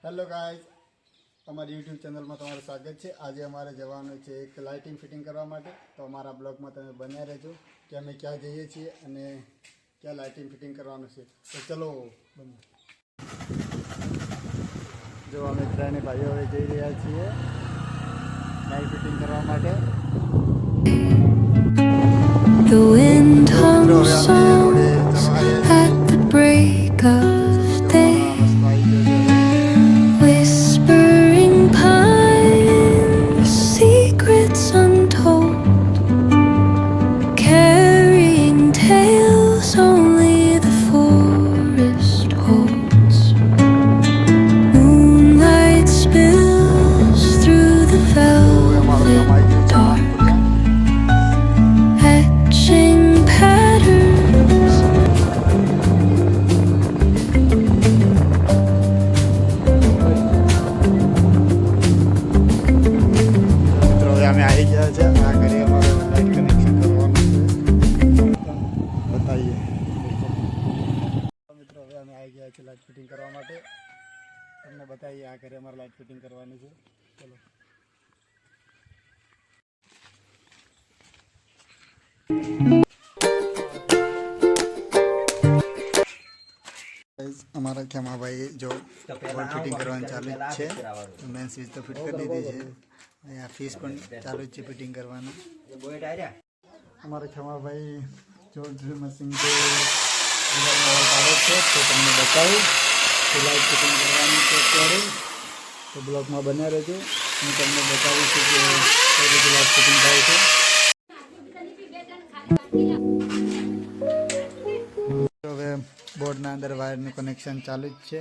Hello guys, અમારી YouTube ચેનલમાં તમારું સ્વાગત છે। આજે અમારે જવાનું છે એક લાઇટિંગ ફિટિંગ કરવા માટે, તો અમારા બ્લોગમાં તમે બન્યા રહેજો કે અમે ક્યાં જઈએ છીએ અને ક્યાં લાઇટિંગ ફિટિંગ કરવાનું છે। તો ચલો બને। જો અમે ત્રણે ભાઈઓ હવે જઈ રહ્યા છીએ લાઇટ ફિટિંગ કરવા માટે। The wind hums songs at the break of day, whispering pines, secrets untold, carrying tales only the forest holds. Moonlight spills through the velvet dark, etching patterns. મિત્રો હવે અમે આવી ગયા છે। આ ઘરે અમારે લાઇટ કનેક્શન કરવાનું છે, બતાવીએ। મિત્રો હવે અમે આવી ગયા છે લાઇટ ફિટિંગ કરવા માટે, તમને બતાવીએ। આ ઘરે અમારે લાઇટ ફિટિંગ કરવાની છે, ચલો। અમારા ખેમાભાઈ જો બોર્ડ ફિટિંગ કરવાનું ચાલુ જ છે, મેન સ્વિચ તો ફિટ કરી દીધી છે, અહીંયા ફીસ પણ ચાલુ જ છે ફિટિંગ કરવાનું। અમારા ખેમાભાઈ જો ડ્રીલ મશીન જે પાડે છે તો તમને બતાવું કે લાઇટ ફિટિંગ કરવાની છે અત્યારે, તો બ્લોગમાં બન્યા રહેજો। હું તમને બતાવું છું કે કઈ રીતે લાઇટ ફિટિંગ થાય છે। હવે બોર્ડના અંદર વાયરનું કનેક્શન ચાલુ જ છે,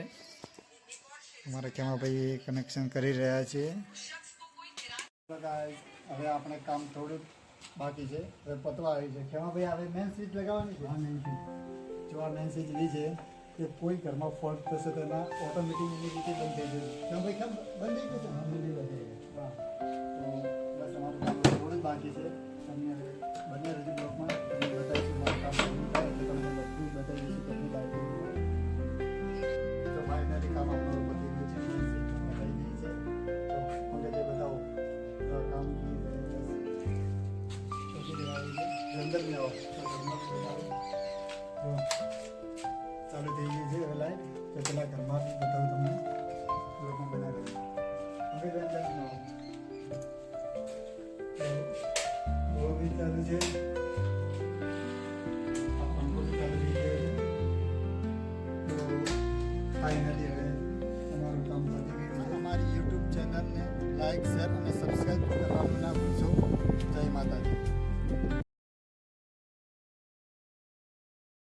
અમારા ખેમાભાઈ કનેક્શન કરી રહ્યા છે। હવે આપણે કામ થોડું બાકી છે, હવે પતવા આવી છે। ખેમાભાઈ હવે મેન સ્વિચ લગાવવાની છે। જો આ મેન સ્વિચ વી છે કે કોઈ ઘરમાં ફોલ્ટ થશે તો એના ઓટોમેટિક એની રીતે બંધ થઈ જશે। ખેમાભાઈ કેમ બંધ થઈ જશે? હા, તો બસ અમારું કામ થોડું જ બાકી છે। તમને હવે બન્યા રહેજો બ્લોકમાં, તમને બતાવીશું મારું કામ પૂરું થાય એટલે તમને બધું બતાવી દઈશું કેટલું લાઇટિંગ। તો ફાઇનલી કામ આપણું પતી ગયું છે, મેન સ્વિચ લગાવી દીધી છે। તો મને જે બતાવો તો આ કામ અંદર ને આવો ચાલુ થઈ ગઈ છે હવે લાઈટ। તો પેલા ઘરમાં બતાવું તમને, લોકો બનાવે હવે અંદર ન આવો वो भी चालू है, આ પંખો भी ચાલુ થઈ ગયો છે। તો ફાઇનલી હવે અમારું કામ પતી ગયું છે। અમારી યુટ્યુબ ચેનલને લાઈક, શેર અને સબસ્ક્રાઈબ કરવાનું ના